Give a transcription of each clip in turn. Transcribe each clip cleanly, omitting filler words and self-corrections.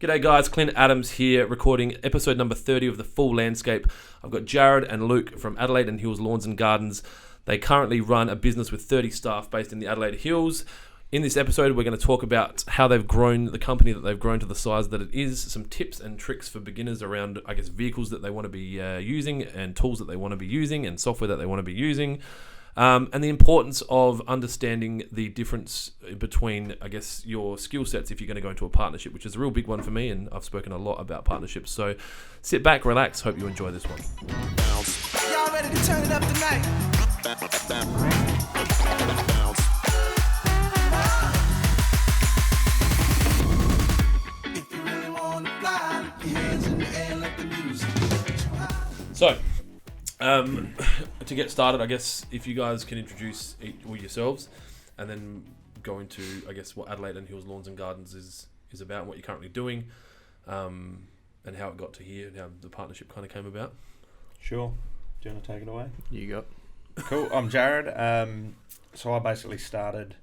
G'day guys, Clint Adams here, recording episode number 30 of The Full Landscape. I've got Jarrad and Luke from Adelaide and Hills Lawns and Gardens. They currently run a business with 30 staff based in the Adelaide Hills. In this episode, we're going to talk about how they've grown the company, that they've grown to the size that it is, some tips and tricks for beginners around, vehicles that they want to be using and tools that they want to be using and software that they want to be using. And the importance of understanding the difference between, your skill sets if you're going to go into a partnership, which is a real big one for me, and I've spoken a lot about partnerships. So sit back, relax, hope you enjoy this one. Y'all ready to turn it up tonight? If you really want to fly, your hands in the air, let the music. So, to get started, if you guys can introduce yourselves and then go into, what Adelaide and Hills Lawns and Gardens is about, and what you're currently doing, and how it got to here and how the partnership kind of came about. Sure. Do you want to take it away? You got. Cool. I'm Jarrad. So I basically started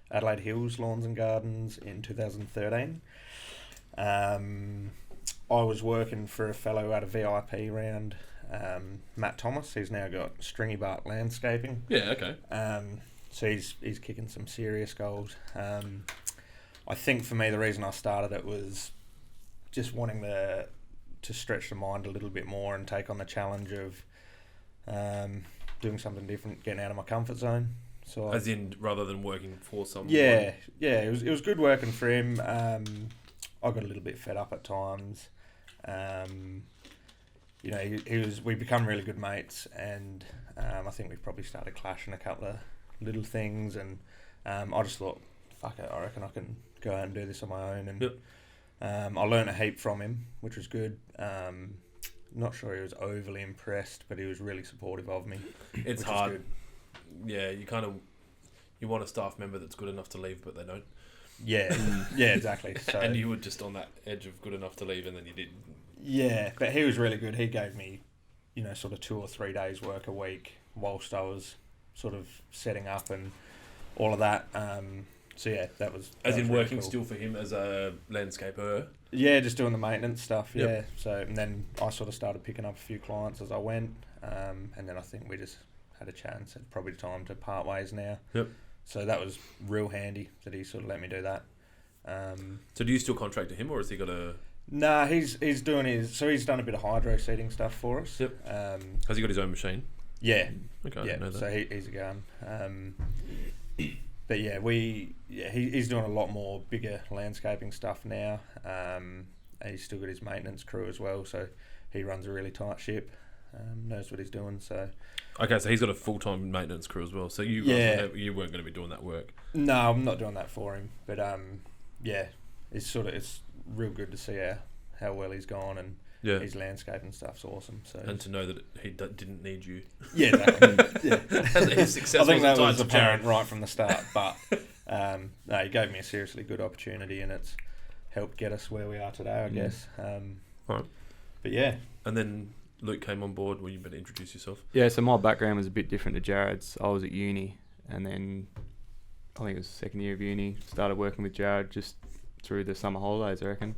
Adelaide Hills Lawns and Gardens in 2013. I was working for a fellow who had a VIP round, Matt Thomas. He's now got Stringy Bark Landscaping. Yeah, okay. So he's kicking some serious goals. I think for me the reason I started it was just wanting to stretch the mind a little bit more and take on the challenge of doing something different, getting out of my comfort zone. So As in, rather than working for someone. Yeah. It was good working for him. I got a little bit fed up at times. We become really good mates, and I think we probably started clashing a couple of little things, and I just thought, fuck it, I reckon I can go out and do this on my own. And yep. I learnt a heap from him, which was good. Not sure he was overly impressed, but he was really supportive of me. It's hard. Yeah, you want a staff member that's good enough to leave, but they don't. Yeah, yeah, exactly. So, and you were just on that edge of good enough to leave, and then you didn't. Yeah, but he was really good. He gave me, sort of 2 or 3 days work a week whilst I was sort of setting up and all of that. So yeah, that was As in really working cool. still for him as a landscaper? Yeah, just doing the maintenance stuff, Yep. yeah. So, and then I sort of started picking up a few clients as I went, and then I think we just had a chat and said probably time to part ways now. Yep. So that was real handy that he sort of let me do that. So do you still contract to him, or has he got a... Nah, he's doing he's done a bit of hydro seeding stuff for us. Yep. Has he got his own machine? Yeah. Okay, I Yeah, didn't know that. so he's a gun. But yeah, he's doing a lot more bigger landscaping stuff now. And he's still got his maintenance crew as well, so he runs a really tight ship, knows what he's doing. So Okay, so he's got a full-time maintenance crew as well. So you guys you weren't going to be doing that work. no, I'm not doing that for him. But yeah, it's real good to see how well he's gone, and Yeah. his landscaping stuff's awesome. So And to know that he didn't need you. yeah, exactly. Yeah. And his success I think that wasn't was tied to apparent Jarrad. right from the start, but no, he gave me a seriously good opportunity, and it's helped get us where we are today, I guess. Right. But yeah, And then Luke came on board. Well, you better introduce yourself. Yeah, so my background was a bit different to Jarrad's. I was at uni, and then I think it was the second year of uni, started working with Jarrad just through the summer holidays, I reckon.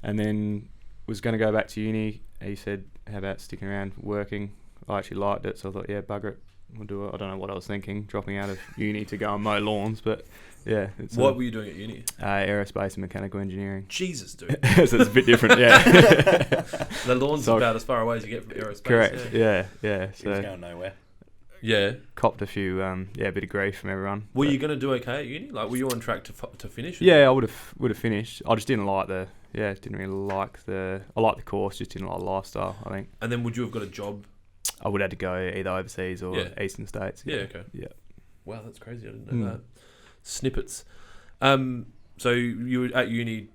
And then was going to go back to uni. He said, how about sticking around working? I actually liked it, so I thought, yeah, bugger it, we'll do it. I don't know what I was thinking, dropping out of uni to go and mow lawns, but yeah. What were you doing at uni? Aerospace and mechanical engineering. Jesus, dude. So it's a bit different, yeah. The lawn's So- about as far away as you get from aerospace. Correct, yeah. he was So going nowhere. Yeah. copped a few, a bit of grief from everyone. Were but- you going to do okay at uni? Like, were you on track to finish? Yeah, I would have finished. I just didn't like didn't really like I liked the course, just didn't like the lifestyle, I think. And then would you have got a job? I would have to go either overseas or Yeah. Eastern States. Yeah, okay. Yeah. Wow, that's crazy. I didn't know Mm. that. Snippets. So you were at uni,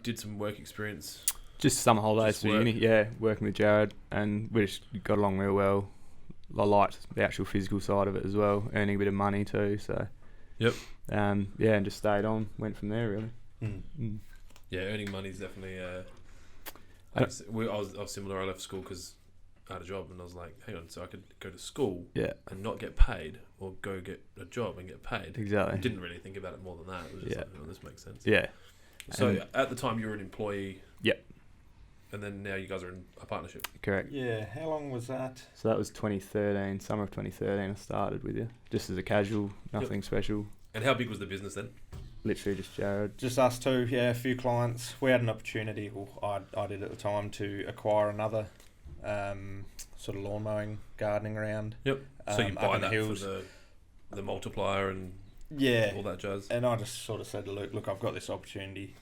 did some work experience. Just summer holidays Just for work. uni, yeah, working with Jarrad, and we just got along real well. I liked the actual physical side of it as well, earning a bit of money too, so. Yep. And just stayed on, went from there really. Mm. Yeah, earning money is definitely... I- I was similar. I left school because I had a job, and I was like, hang on, so I could go to school Yeah, and not get paid, or go get a job and get paid. I exactly. didn't really think about it more than that. It was just Yeah. like, oh, this makes sense. Yeah. So And- at the time you were an employee. Yep. And then now you guys are in a partnership. Correct. Yeah, how long was that? So that was 2013, summer of 2013. I started with you, just as a casual, nothing special. And how big was the business then? Literally just Jarrad. Just us two, yeah, a few clients. We had an opportunity, well, I did at the time, to acquire another sort of lawn mowing, gardening around. Yep. So you up buy in the that hills. for the multiplier and Yeah. all that jazz. And I just sort of said to Luke, look, I've got this opportunity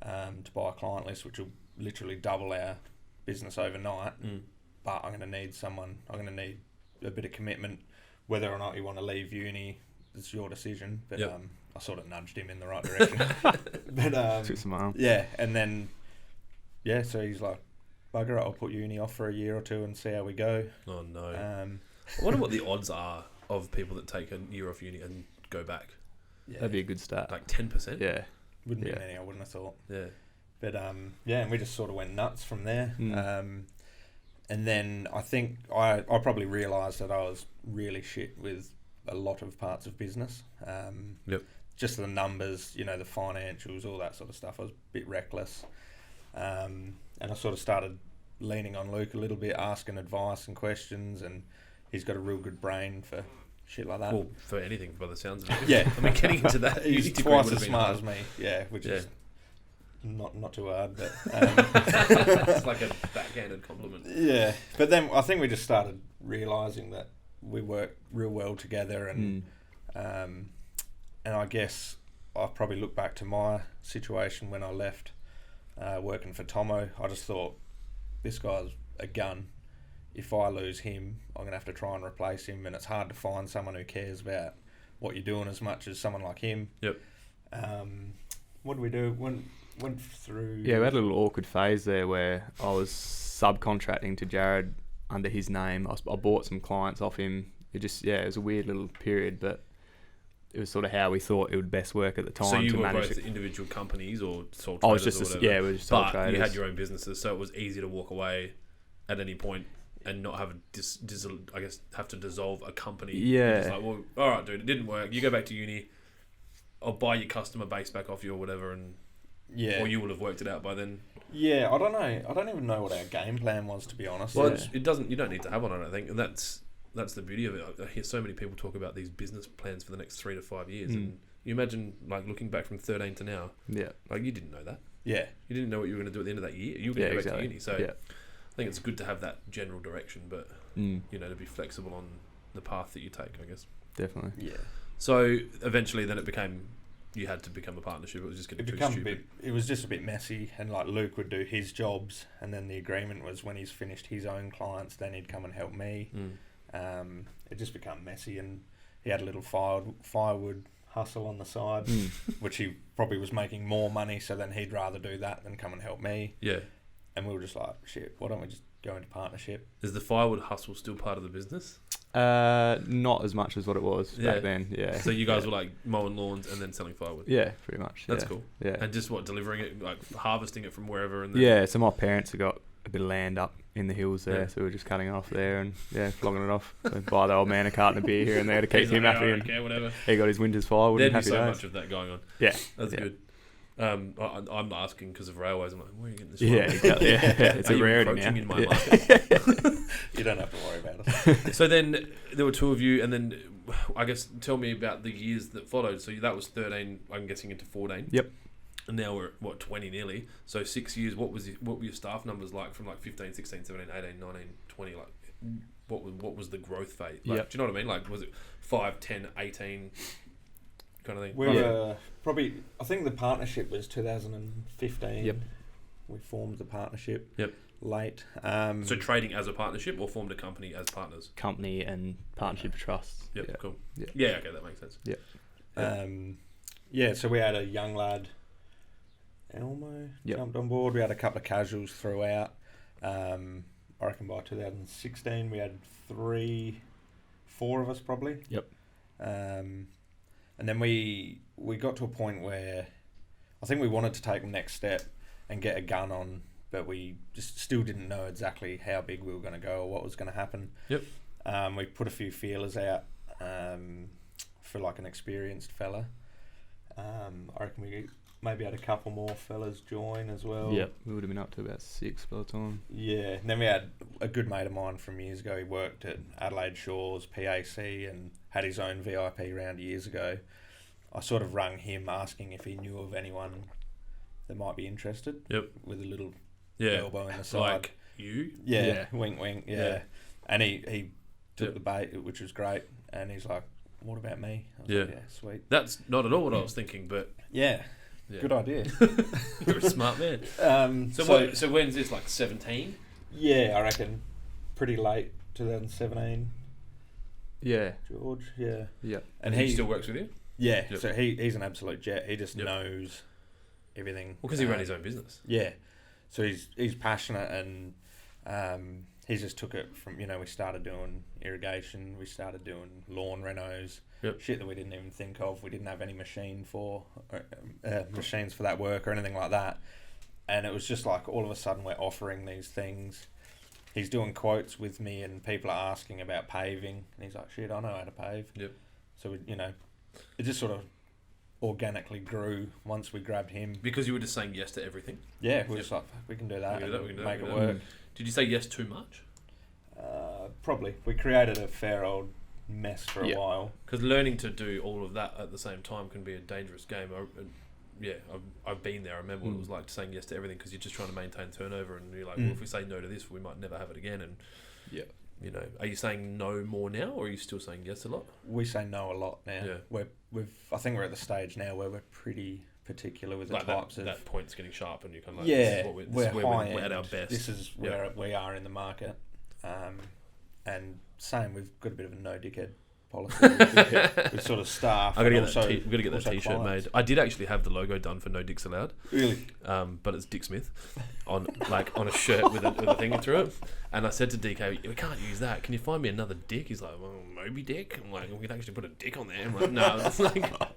to buy a client list, which will literally double our business overnight. But I'm going to need someone. I'm going to need a bit of commitment. Whether or not you want to leave uni, it's your decision. But Yep. I sort of nudged him in the right direction. But Took some arm. yeah, and then so he's like, bugger it, I'll put uni off for a year or two and see how we go. Oh no. I I wonder what the odds are of people that take a year off uni and go back. Yeah, That'd be a good start. Like 10%? Yeah. wouldn't yeah. be many, I wouldn't have thought. Yeah. But and we just sort of went nuts from there. And then I think I probably realised that I was really shit with a lot of parts of business. Yep. Just the numbers, the financials, all that sort of stuff. I was a bit reckless. And I sort of started leaning on Luke a little bit, asking advice and questions, and he's got a real good brain for shit like that. Well, for anything, by the sounds of it. Yeah. I mean, getting into that, He's uni degree twice would have as been smart hard. as me, which is not too hard, but It's like a backhanded compliment. yeah. But then I think we just started realising that we work real well together, and I guess I probably look back to my situation when I left working for Tomo. I just thought, this guy's a gun. If I lose him, I'm going to have to try and replace him, and it's hard to find someone who cares about what you're doing as much as someone like him. Yep. What did we do? Went through... Yeah, we had a little awkward phase there where I was subcontracting to Jarrad under his name. I bought some clients off him. It was a weird little period, but it was sort of how we thought it would best work at the time. So you to were manage both it. individual companies or sole traders? I was just, or whatever? we were just sole But traders. you had your own businesses, so it was easy to walk away at any point and not have have to dissolve a company. Yeah. It's like, well, all right, dude, it didn't work. You go back to uni. I'll buy your customer base back off you or whatever, and or you will have worked it out by then. Yeah, I don't know. I don't even know what our game plan was, to be honest. Well, it doesn't. You don't need to have one, I don't think, and that's the beauty of it. I hear so many people talk about these business plans for the next 3 to 5 years, and you imagine like looking back from 13 to now. Yeah, like you didn't know that. Yeah, you didn't know what you were going to do at the end of that year. You were going to go back to uni, so yeah. I think it's good to have that general direction, but to be flexible on the path that you take, I guess. Definitely. Yeah. So eventually, then you had to become a partnership. It was just getting too stupid. It was just a bit messy, and like Luke would do his jobs, and then the agreement was when he's finished his own clients, then he'd come and help me. It just became messy, and he had a little firewood hustle on the side, which he probably was making more money, so then he'd rather do that than come and help me. Yeah. And we were just like, shit, why don't we just go into partnership? Is the firewood hustle still part of the business? Not as much as what it was back then. Yeah. So you guys were like mowing lawns and then selling firewood. Yeah, pretty much. That's cool. Yeah. And just delivering it, like harvesting it from wherever. And then So my parents have got a bit of land up in the hills there, Yeah. so we were just cutting it off there and flogging it off. So buy the old man a carton of beer here and there to keep He's him like, happy. I And don't care, whatever. he got his winter's firewood There'd and be happy so days. much of that going on. Yeah. That's Yeah. good. I'm asking because of railways. I'm like, where are you getting this Yeah, from? exactly. Yeah. It's Are a you rarity encroaching now. in my Yeah. market? You don't have to worry about it. So then there were two of you, and then I guess tell me about the years that followed. So that was 13, I'm guessing, into 14. Yep. And now we're at 20 nearly. So 6 years. What were your staff numbers like from like 15, 16, 17, 18, 19, 20? Like what was the growth phase? Like, Yep. do you know what I mean? Like was it 5, 10, 18 kind of thing? We were probably, I think the partnership was 2015. Yep. We formed the partnership. Yep. Late. So trading as a partnership or formed a company as partners? Company and partnership trusts. Yep, Yeah. cool. Yeah. Yeah, okay, that makes sense. So we had a young lad, Elmo, Yep. jumped on board. We had a couple of casuals throughout. I reckon by 2016 we had 4 of us probably. Yep. And then we got to a point where I think we wanted to take the next step and get a gun on, but we just still didn't know exactly how big we were going to go or what was going to happen. Yep. We put a few feelers out for like an experienced fella. I reckon we maybe had a couple more fellas join as well. Yep, we would have been up to about 6 by the time. Yeah, and then we had a good mate of mine from years ago. He worked at Adelaide Shores PAC and had his own VIP round years ago. I sort of rung him asking if he knew of anyone that might be interested. Yep. With a little Yeah. elbow in the side. Like you? Yeah, wink, wink, yeah. Yeah. And he took Yep. the bait, which was great. And he's like, what about me? I was Yeah. like, yeah, sweet. That's not at all what I was thinking, but Yeah, yeah. good idea. You're a smart man. So when's this, like 17? Yeah, I reckon pretty late 2017, Yeah. George, yeah. Yep. And he still works with you? Yeah, Yep. so he's an absolute jet. He just Yep. knows everything. Well, because he ran his own business. Yeah, so he's passionate and he just took it from, we started doing irrigation, we started doing lawn renos, Yep. shit that we didn't even think of. We didn't have any machines for that work or anything like that. And it was just like all of a sudden we're offering these things. He's doing quotes with me and people are asking about paving. And he's like, shit, I know how to pave. Yep. So, it just sort of organically grew once we grabbed him. Because you were just saying yes to everything? Yeah, we were Yep. just like, fuck, we can do that We can do that, we can do make that, it we can do work. Did you say yes too much? Probably. We created a fair old mess for Yeah. a while. Because learning to do all of that at the same time can be a dangerous game. I've been there. I remember what it was like saying yes to everything because you're just trying to maintain turnover, and you're like, well, if we say no to this, we might never have it again. And Yeah. Are you saying no more now, or are you still saying yes a lot? We say no a lot now. Yeah. I think we're at the stage now where we're pretty particular with the Like types that point's getting sharp, and you kind of like, yeah, this is what we're at our best. This is where we are in the market, and same. We've got a bit of a no dickhead policy with sort of staff. We've got and to get that also T-shirt clients. made. I did actually have the logo done for No Dicks Allowed. Really? But it's Dick Smith on a shirt with a thing through it. And I said to DK, we can't use that. Can you find me another dick? He's like, well, Moby Dick. I'm like, we can actually put a dick on there. I'm like, no,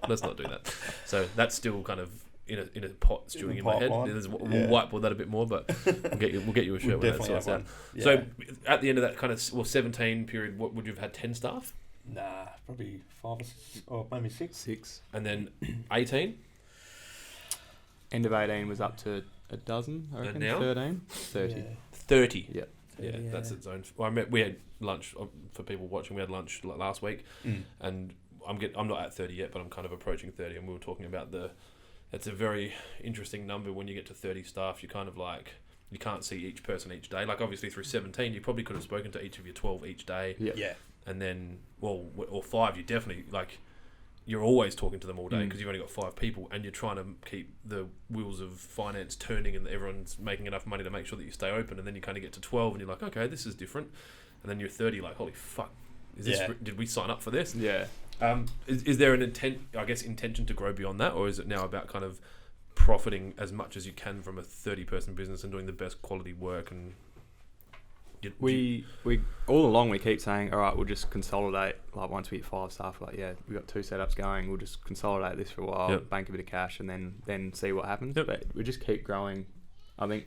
let's not do that. So that's still kind of in a pot stewing in my head. Pipeline. We'll whiteboard that a bit more, but we'll get you a shirt when that sorts out. Yeah. So at the end of that kind of 17 period, what would you have had 10 staff? Nah, probably 5 or maybe 6. 6. And then 18? End of 18 was up to a dozen, I reckon. now? 13? 30. Yeah. 30. Yeah. Yeah, that's its own. Well, we had lunch for people watching. We had lunch last week, and I'm not at 30 yet, but I'm kind of approaching 30. And we were talking about it's a very interesting number when you get to 30 staff. You kind of like you can't see each person each day. Like obviously through 17, you probably could have spoken to each of your 12 each day. Yeah. And then or 5, you definitely you're always talking to them all day because you've only got 5 people, and you're trying to keep the wheels of finance turning, and everyone's making enough money to make sure that you stay open. And then you kind of get to 12, and you're like, okay, this is different. And then you're 30, like, holy fuck, is this? Did we sign up for this? Yeah. Is there an intention to grow beyond that, or is it now about kind of profiting as much as you can from a 30-person business and doing the best quality work? And we all along we keep saying, all right, we'll just consolidate. Like once we hit 5 staff, like we've got 2 setups going. We'll just consolidate this for a while, bank a bit of cash, and then see what happens. Yep. But we just keep growing. I think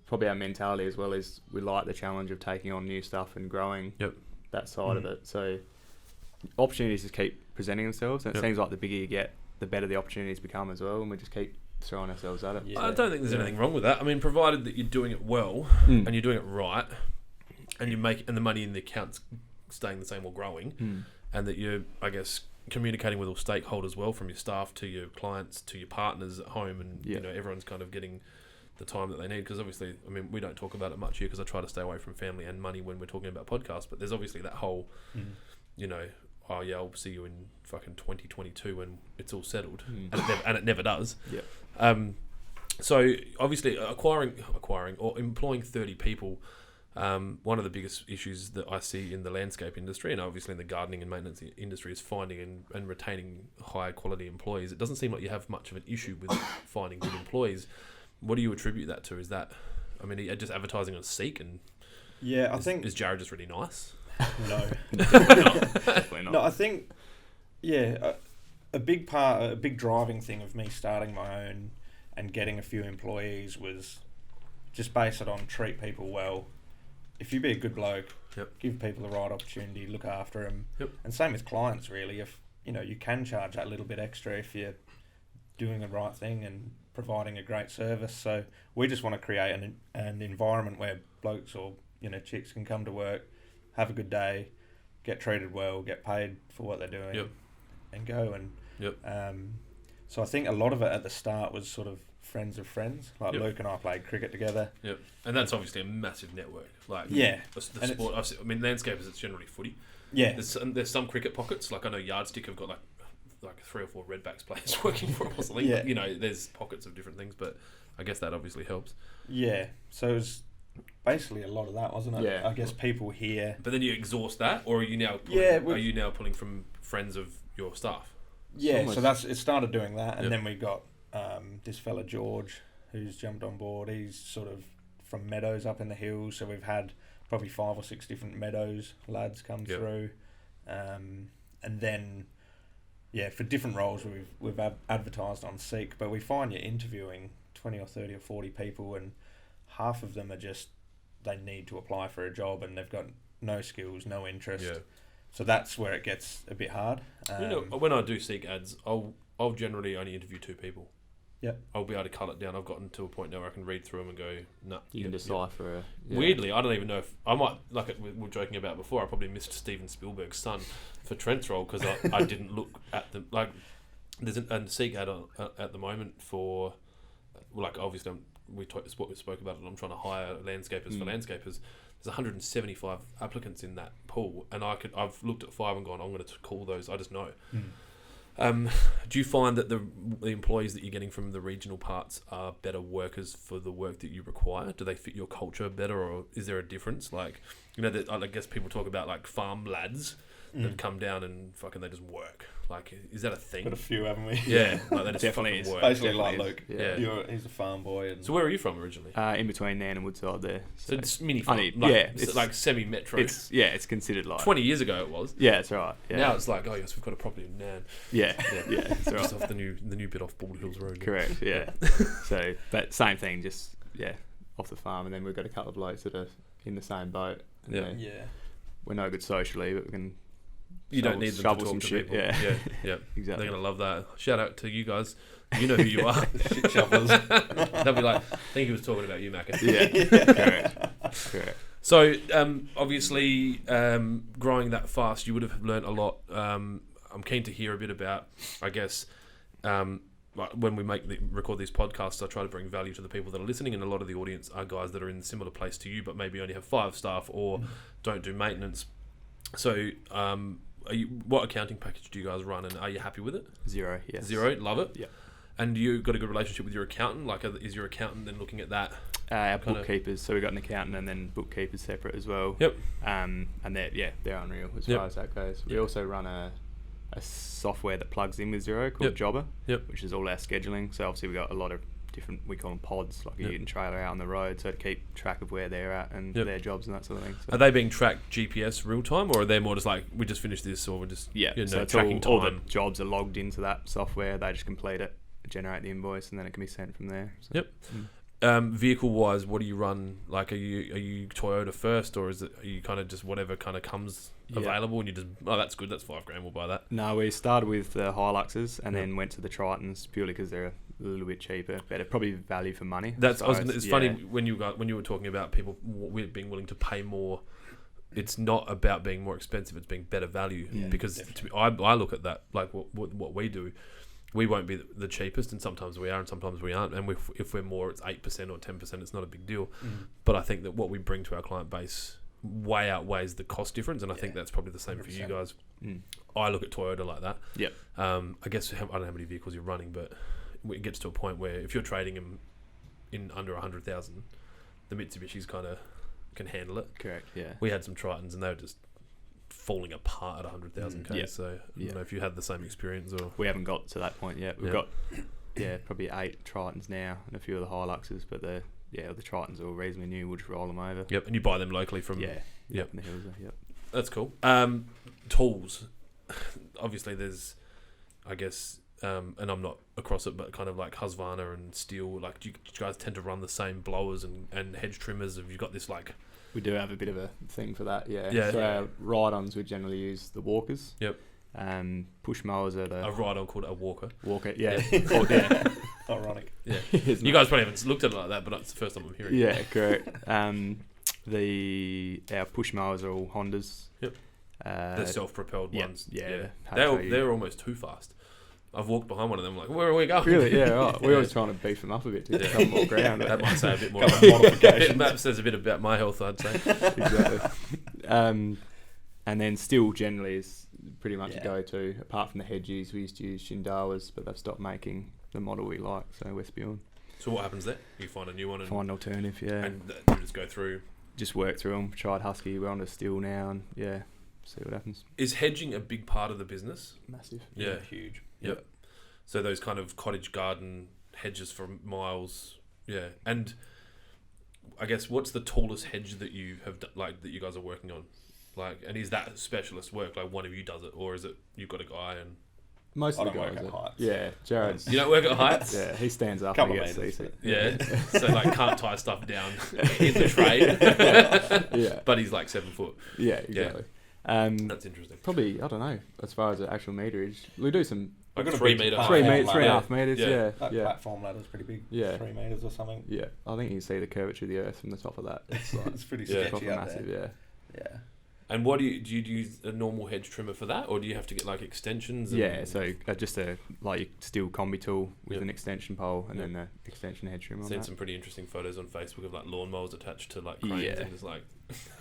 probably our mentality as well is we like the challenge of taking on new stuff and growing that side of it. So opportunities just keep presenting themselves, and it seems like the bigger you get, the better the opportunities become as well, and we just keep throwing ourselves at it. I don't think there's anything wrong with that. I mean, provided that you're doing it well and you're doing it right, and the money in the account's staying the same or growing, and that you're, I guess, communicating with all stakeholders well, from your staff to your clients to your partners at home, and everyone's kind of getting the time that they need. Because obviously, I mean, we don't talk about it much here because I try to stay away from family and money when we're talking about podcasts. But there's obviously that whole, oh yeah, I'll see you in fucking 2022 when it's all settled, and it never does. Yeah. So obviously acquiring or employing 30 people, one of the biggest issues that I see in the landscape industry, and obviously in the gardening and maintenance industry, is finding and retaining high quality employees. It doesn't seem like you have much of an issue with finding good employees. What do you attribute that to? Is that, I mean, are you just advertising on Seek, and I think is Jarrad just really nice? No. Definitely not. No, I think a big driving thing of me starting my own and getting a few employees was just base it on treat people well. If you be a good bloke, give people the right opportunity, look after them, and same with clients really. If you can charge that little bit extra if you doing the right thing and providing a great service. So we just want to create an environment where blokes or chicks can come to work, have a good day, get treated well, get paid for what they're doing, and go. And so I think a lot of it at the start was sort of friends of friends. Like Luke and I played cricket together. Yep, and that's obviously a massive network. Like the sport. Landscapers, it's generally footy. Yeah, there's some cricket pockets. Like I know Yardstick have got like 3 or 4 Redbacks players working for them or something. Yeah. But, there's pockets of different things, but I guess that obviously helps. Yeah, so it was basically a lot of that, wasn't it? Yeah. I guess people here. But then you exhaust that, or are you now pulling from friends of your staff? Yeah, so it started doing that, and then we got this fella George, who's jumped on board. He's sort of from Meadows up in the hills, so we've had probably 5 or 6 different Meadows lads come through, and then for different roles we've advertised on Seek, but we find you're interviewing 20 or 30 or 40 people, and half of them are just they need to apply for a job and they've got no skills, no interest. Yeah. So that's where it gets a bit hard. When I do Seek ads, I'll generally only interview 2 people. Yeah, I'll be able to cull it down. I've gotten to a point now where I can read through them and go, no. You can decipher. Weirdly, I don't even know if I might, like we were joking about before, I probably missed Steven Spielberg's son for Trent's role because I didn't look at them. Like, there's a Seek ad at the moment for, obviously we spoke about it. I'm trying to hire landscapers for landscapers. There's 175 applicants in that pool, and I've looked at 5 and gone, I'm going to call those. I just know. Do you find that the employees that you're getting from the regional parts are better workers for the work that you require? Do they fit your culture better, or is there a difference? I guess people talk about like farm lads that come down and fucking they just work. Like, is that a thing? Got a few, haven't we? Yeah, like they just definitely fucking work. Basically like Luke. Yeah. He's a farm boy. So where are you from originally? In between Nan and Woodside there. So it's mini farm. It's like semi-metro. It's considered like 20 years ago it was. Yeah, that's right. Yeah. Now it's like, oh yes, we've got a property in Nan. Yeah, that's right. Just off the new bit off Bald Hills Road. Correct. Yeah. So, but same thing, just off the farm, and then we've got a couple of blokes that are in the same boat. Yeah. We're no good socially, but we can. You don't need them to talk to people. Yeah. Exactly. They're going to love that. Shout out to you guys. You know who you are. Shit shovelers. They'll be like, I think he was talking about you, Macca. Yeah. Correct. So, obviously, growing that fast, you would have learnt a lot. I'm keen to hear a bit about, I guess, when we record these podcasts, I try to bring value to the people that are listening, and a lot of the audience are guys that are in a similar place to you, but maybe only have 5 staff or don't do maintenance. So, what accounting package do you guys run, and are you happy with it? 0, yes. 0, love it? Yeah. And you got a good relationship with your accountant? Like, is your accountant then looking at that? Our bookkeepers, so we've got an accountant and then bookkeepers separate as well. Yep. And they're unreal as far as that goes. We also run a software that plugs in with 0 called Jobber, which is all our scheduling. So obviously we've got a lot of different, we call them pods, like a ute and trailer out on the road, so to keep track of where they're at and their jobs and that sort of thing. So are they being tracked GPS real time, or are they more just like, we just finished this, or we're just so tracking all time? The jobs are logged into that software, they just complete it, generate the invoice, and then it can be sent from there. So, vehicle wise, what do you run? Like, are you Toyota first, or are you kind of just whatever kind of comes available, and you just, that's good, that's $5,000, we'll buy that? No, we started with the Hiluxes and then went to the Tritons purely because they're a little bit cheaper, better, probably value for money. It's funny when you were talking about people being willing to pay more. It's not about being more expensive; it's being better value. Because I look at that like what we do. We won't be the cheapest, and sometimes we are, and sometimes we aren't. And if we're more, it's 8% or 10%. It's not a big deal. But I think that what we bring to our client base way outweighs the cost difference, and I think that's probably the same 100%. For you guys. I look at Toyota like that. Yep. I guess I don't know how many vehicles you're running, but it gets to a point where if you're trading them in under 100,000, the Mitsubishi's kind of can handle it. Correct. Yeah. We had some Tritons, and they were just falling apart at 100,000 k. So I don't know if you had the same experience, or we haven't got to that point yet. We've got probably 8 Tritons now and a few of the Hiluxes, but the Tritons are all reasonably new. We'll just roll them over. Yep, and you buy them locally from in the hills. Yep, that's cool. Tools, obviously there's, I guess, and I'm not across it, but kind of like Husqvarna and Steel. Like, do you guys tend to run the same blowers and hedge trimmers? Have you got this like? We do have a bit of a thing for that, So our ride-ons, we generally use the Walkers. Yep. Push mowers are the A ride-on called a walker. walker. Yeah. Oh, yeah. Ironic. Yeah. Isn't You it? guys probably haven't looked at it like that, but it's the first time I'm hearing it. Yeah, correct. Our push mowers are all Hondas. Yep. The self-propelled yeah, ones. yeah. They're almost too fast. I've walked behind one of them like, where are we going? Really? Yeah, right. We're Yeah. always trying to beef them up a bit to get some more ground. That might say a bit more. Couple of modifications. That says a bit about my health, I'd say. Exactly. And then still generally is pretty much Yeah. a go-to. Apart from the Hedges, we used to use Shindawas, but they've stopped making the model we like, so Westbjorn. So what happens there? You find a new one and, Find an alternative, yeah. and you just go through. Just work through them. Tried Husky, we're on to Steel now, and yeah, see what happens. Is hedging a big part of the business? Massive. Yeah. Huge. Yep. So those kind of cottage garden hedges for miles. Yeah. And I guess what's the tallest hedge that you have that you guys are working on? Like, and is that specialist work? Like one of you does it, or is it you've got a guy and Most I of the don't work guys at are. heights. Yeah, Jared's. you don't work at heights? Yeah, he stands up Couple and he of gets metres, decent. Yeah. So like can't tie stuff down in the trade. Yeah, But he's like 7 foot. yeah, exactly. That's interesting. Probably, I don't know, as far as the actual meterage. We do some I've got a 3 big metre. platform 3 ladder. and a half meters, Yeah. yeah. That Yeah. platform ladder's pretty big. Yeah. 3 meters or something. Yeah, I think you can see the curvature of the earth from the top of that. It's like It's pretty Yeah. sketchy proper out massive, there. yeah. Yeah. And what do you use a normal hedge trimmer for that, or do you have to get like extensions? And Yeah, so just a like your steel combi tool with Yep. an extension pole and Yep. then the extension hedge trim on seen that. some pretty interesting photos on Facebook of like lawnmowers attached to like cranes Yeah. and just like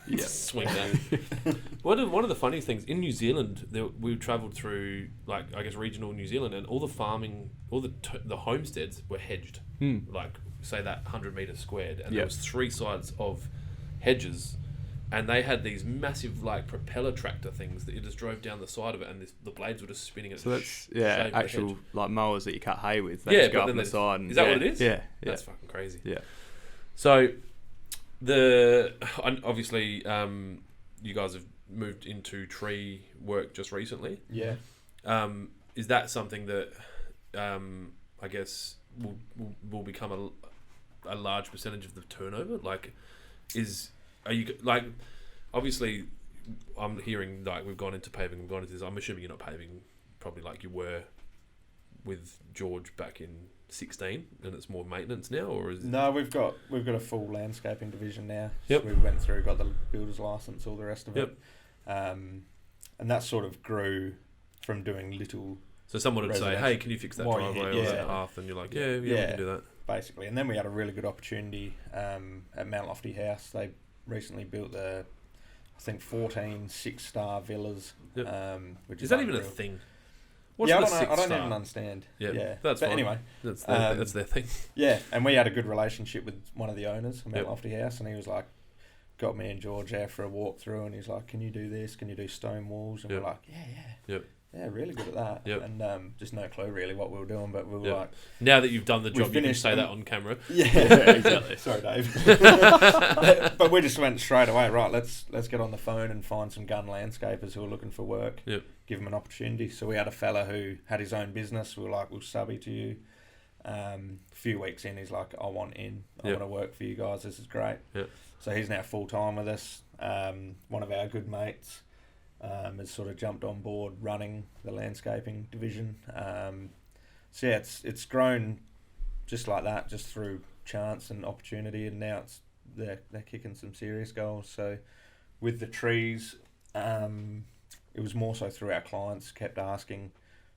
Yeah. swing that. One of the funniest things in New Zealand, we travelled through like I guess regional New Zealand, and all the farming, all the homesteads were hedged, like say that 100 metre squared, and there Yep. was 3 sides of hedges. And they had these massive, like, propeller tractor things that you just drove down the side of it, and the blades were just spinning at So the that's shape yeah, of the actual hedge. like mowers that you cut hay with. They Yeah, just go but up then on the there's- side. And, is that yeah, what it is? Yeah, yeah, That's fucking crazy. yeah. So, obviously, you guys have moved into tree work just recently. Yeah. Is that something that I guess will become a large percentage of the turnover? Like, are you like, obviously, I'm hearing like we've gone into paving, we've gone into this. I'm assuming you're not paving probably like you were with George back in 16, and it's more maintenance now, or is it? No, we've got a full landscaping division now. Yep. So we went through, got the builder's license, all the rest of Yep. it. And that sort of grew from doing little, So someone would say, residential. "Hey, can you fix that Well, driveway or yeah. that path?" And you're like, "Yeah, we Yeah. can do that." basically. And then we had a really good opportunity at Mount Lofty House. They recently built I think 14 6-star villas. Yep. Which Is that even a unreal. thing? What's Yeah, the I don't 6-star? even understand. Yeah, Yeah, that's but fine. anyway, That's Um, their thing. yeah, and we had a good relationship with one of the owners of Mount Yep. Lofty House, and he was like, got me and George out for a walk through, and he's like, "Can you do this? Can you do stone walls?" And Yep. we're like, Yep. yeah, really good at that." Yep. And just no clue really what we were doing, but we were Yep. like, Now that you've done the we job, you can finished say and- that on camera. "Yeah, exactly. Sorry, Dave." But we just went straight away. Right, let's get on the phone and find some gun landscapers who are looking for work. Yep. Give them an opportunity. So we had a fella who had his own business. We were like, "We'll subby to you." A few weeks in, he's like, "I want in. I Yep. want to work for you guys. This is great." Yep. So he's now full time with us. One of our good mates has sort of jumped on board running the landscaping division. So yeah, it's grown just like that, just through chance and opportunity, and now they're kicking some serious goals. So with the trees, it was more so through our clients kept asking,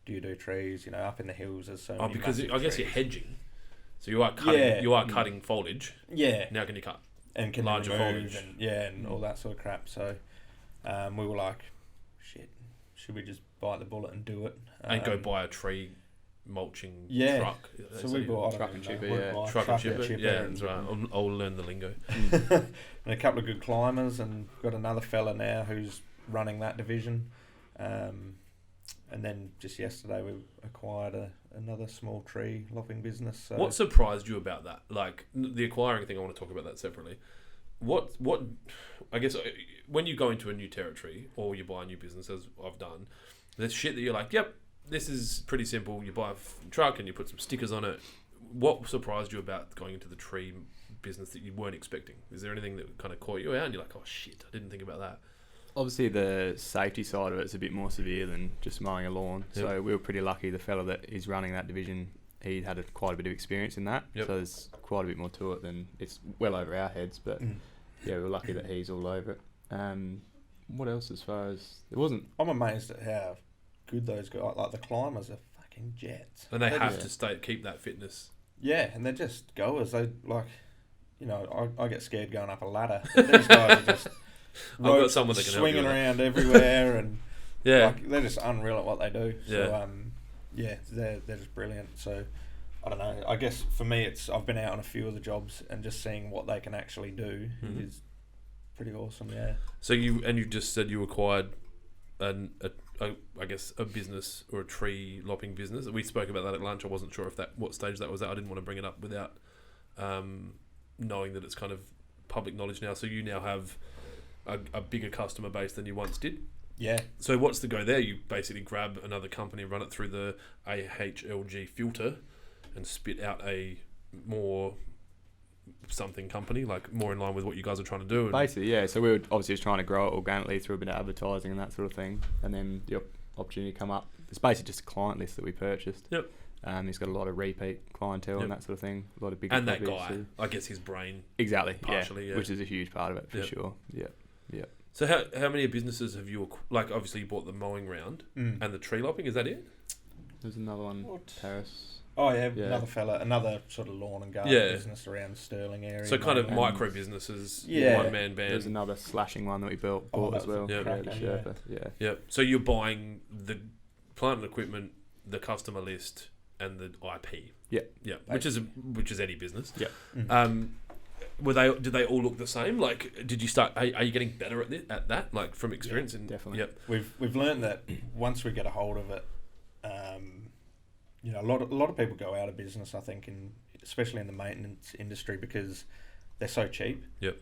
"Do you do trees? You know, up in the hills there's so many." Because massive I guess trees." you're hedging, so you are cutting. Yeah. You are cutting foliage. Yeah, Now can you cut? and can larger remove foliage. and all that sort of crap. So we were like, "Shit, should we just bite the bullet and do it?" And go buy a tree mulching yeah. truck. So we bought Truck and chipper, yeah. truck and chipper. Yeah, that's right. I'll learn the lingo. and a couple of good climbers, and got another fella now who's running that division. And then just yesterday we acquired another small tree lopping business. So What surprised you about that? Like the acquiring thing, I want to talk about that separately. What I guess when you go into a new territory or you buy a new business, as I've done, there's shit that you're like, yep, this is pretty simple. You buy a truck and you put some stickers on it. What surprised you about going into the tree business that you weren't expecting? Is there anything that kind of caught you out and you're like, oh shit, I didn't think about that? obviously the safety side of it's a bit more severe than just mowing a lawn. Yep. So we were pretty lucky. The fella that is running that division, he had quite a bit of experience in that. Yep. So there's quite a bit more to it than it's well over our heads. But yeah, we were lucky that he's all over it. What else as far as it wasn't? I'm amazed at how good those guys, like the climbers, are fucking jets. And they They're have just- to keep that fitness. Yeah, and they're just goers. They like, you know, I get scared going up a ladder. But these guys are just I've got someone that can help you swinging with that. around everywhere, and Yeah. like, they're just unreal at what they do. Yeah. So yeah, they're just brilliant. So I don't know. I guess for me, I've been out on a few of the jobs and just seeing what they can actually do is pretty awesome. Yeah. So you just said you acquired a business or a tree lopping business. We spoke about that at lunch. I wasn't sure what stage that was at. I didn't want to bring it up without knowing that it's kind of public knowledge now. So you now have a bigger customer base than you once did. Yeah. So what's the go there? You basically grab another company, run it through the AHLG filter, and spit out a more something company, like more in line with what you guys are trying to do. And Basically, yeah. So we were obviously just trying to grow it organically through a bit of advertising and that sort of thing. And then the opportunity come up. It's basically just a client list that we purchased. Yep. He's got a lot of repeat clientele Yep. and that sort of thing. A lot of big and that properties, guy, so- I guess his brain. Exactly. Partially, yeah. Which is a huge part of it for Yep. sure. Yeah. Yeah. So how many businesses have you like? Obviously, you bought the mowing round and the tree lopping. Is that it? There's another one. What? Paris. Oh yeah, Yeah. another sort of lawn and garden Yeah. business around Stirling area. So kind of mainly. micro businesses, Yeah. one man band. There's another slashing one that we bought Oh, as well. that's Yeah. The cracking, Sherpa. Yeah. Yeah. So you're buying the plant and equipment, the customer list, and the IP. Yeah. Yeah. Which is any business. Yeah. Did they all look the same? Like, did you start? Are you getting better at that? Like from experience? And definitely. Yep. We've learned that once we get a hold of it, you know, a lot of people go out of business. I think, especially in the maintenance industry, because they're so cheap. Yep.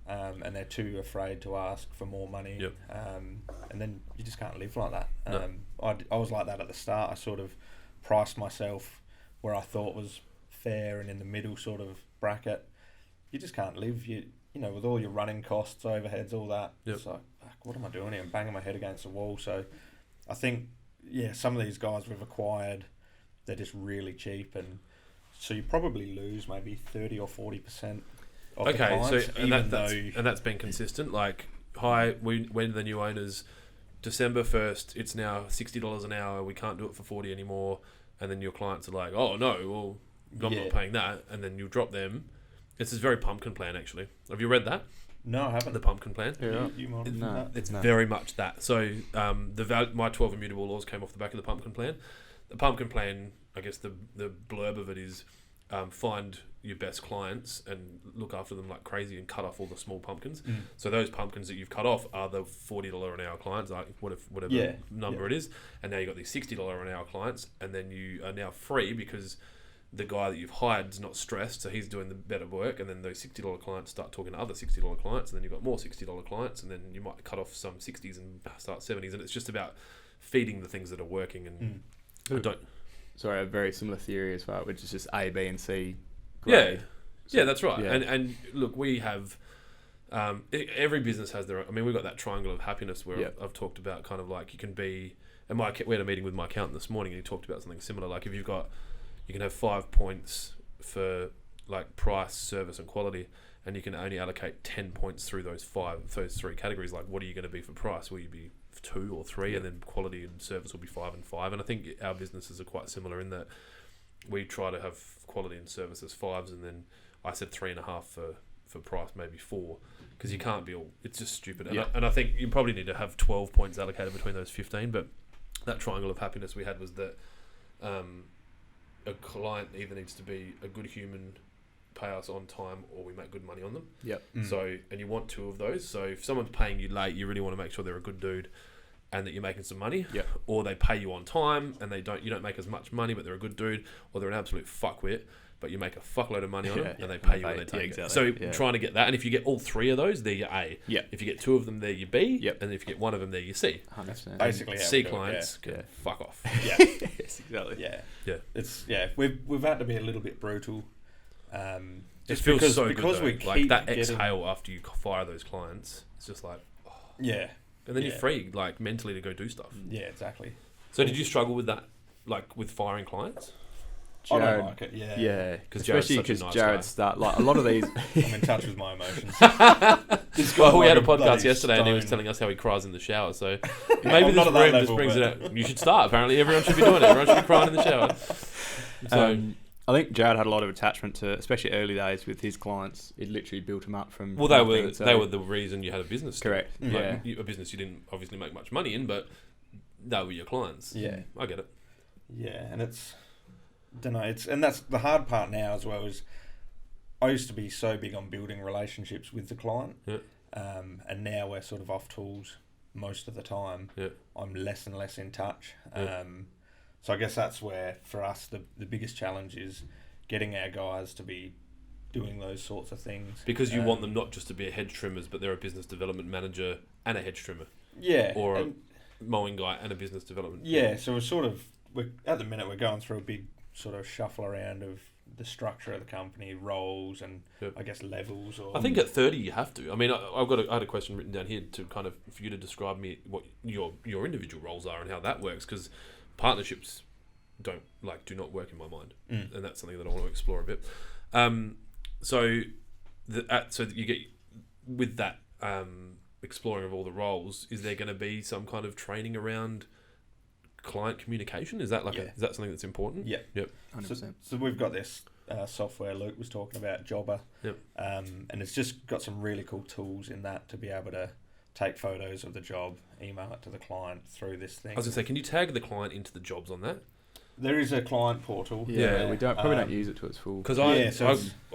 And they're too afraid to ask for more money. Yep. And then you just can't live like that. No. I was like that at the start. I sort of priced myself where I thought was fair and in the middle sort of bracket. You just can't live. You know, with all your running costs, overheads, all that. Yep. It's like, fuck, what am I doing here? I'm banging my head against the wall. So I think, yeah, some of these guys we've acquired, they're just really cheap, and so you probably lose maybe 30 or 40% of the Okay. clients, So even that's been consistent. Like, when the new owners, December 1st, it's now $60 an hour. We can't do it for 40 anymore. And then your clients are like, oh no, well, I'm Yeah. not paying that. And then you drop them. It's this very pumpkin plan, actually. Have you read that? No, I haven't. The pumpkin plan? Yeah. You might have No. done that. It's No. very much that. So my 12 immutable laws came off the back of the pumpkin plan. The pumpkin plan, I guess the blurb of it is find your best clients and look after them like crazy and cut off all the small pumpkins. So those pumpkins that you've cut off are the $40 an hour clients, like whatever Yeah. number it is. And now you've got these $60 an hour clients, and then you are now free because the guy that you've hired is not stressed, so he's doing the better work, and then those $60 clients start talking to other $60 clients, and then you've got more $60 clients, and then you might cut off some 60s and start 70s, and it's just about feeding the things that are working. And I don't. Sorry, a very similar theory as far, which is just A, B, and C. Yeah, grade. yeah, that's right. Yeah. And look, we have every business has their own. I mean, we've got that triangle of happiness where Yep. I've talked about kind of like you can be. And we had a meeting with my accountant this morning, and he talked about something similar. Like if you've got, you can have 5 points for like price, service, and quality, and you can only allocate 10 points through those three categories. Like, what are you going to be for price? Will you be 2 or 3, and then quality and service will be 5 and 5. And I think our businesses are quite similar in that we try to have quality and service as 5s, and then I said 3.5 for price, maybe 4, because you can't be all. It's just stupid. And, Yeah. and I think you probably need to have 12 points allocated between those 15. But that triangle of happiness we had was that a client either needs to be a good human, pay us on time, or we make good money on them. Yep. So, and you want 2 of those. So if someone's paying you late, you really want to make sure they're a good dude and that you're making some money. Yep. Or they pay you on time and you don't make as much money, but they're a good dude, or they're an absolute fuckwit, but you make a fuckload of money on them, Yeah. and they pay you when they Yeah, take exactly. it. So Yeah. trying to get that, and if you get all 3 of those, they're your A. Yeah. If you get 2 of them, they're your B. Yep. And if you get 1 of them, they're your C. 100%. Basically, how C we do it, clients can Yeah. fuck off. Yeah, Yes, exactly. yeah, Yeah. It's We've had to be a little bit brutal. It Just feels so because good, we though. Like keep that getting- exhale after you fire those clients. It's just like, Yeah, and then Yeah. you're free, like mentally, to go do stuff. Yeah, exactly. So did you struggle with that, like with firing clients? I Jarrad, don't like it. Yeah. yeah, 'Cause especially Jarrad's such a because nice Jarrad guy. start like a lot of these. I'm in touch with my emotions. Well, we had a bloody podcast yesterday, and he was stone. telling us how he cries in the shower. So maybe I'm this not at that room just level, brings but- it out. You should start. Apparently, everyone should be doing it. Everyone should be crying in the shower. So, I think Jarrad had a lot of attachment to, especially early days with his clients. It literally built him up from. well, they nothing, were so- they were the reason you had a business. still. correct. Mm. Like, Yeah, a business you didn't obviously make much money in, but they were your clients. Yeah. I get it. Yeah, and that's the hard part now as well. Is I used to be so big on building relationships with the client, Yeah. and now we're sort of off tools most of the time. Yeah. I'm less and less in touch. Yeah. So I guess that's where for us the biggest challenge is getting our guys to be doing those sorts of things. Because you want them not just to be a hedge trimmers, but they're a business development manager and a hedge trimmer, Yeah, or a and- mowing guy and a business development. yeah. So we're at the minute we're going through a big sort of shuffle around of the structure of the company, roles, and Yep. I guess levels. Or I think at 30 you have to. I mean, I had a question written down here to kind of for you to describe me what your individual roles are and how that works, because partnerships do not work in my mind, and that's something that I want to explore a bit. So that you get with that exploring of all the roles, is there going to be some kind of training around client communication? Is that Yeah. is that something that's important? Yeah. Yep. 100%. So we've got this software Luke was talking about, Jobber, Yep. and it's just got some really cool tools in that to be able to take photos of the job, email it to the client through this thing. I was going to say, can you tag the client into the jobs on that? There is a client portal. Yeah, we probably don't Um, use it to its full. Because I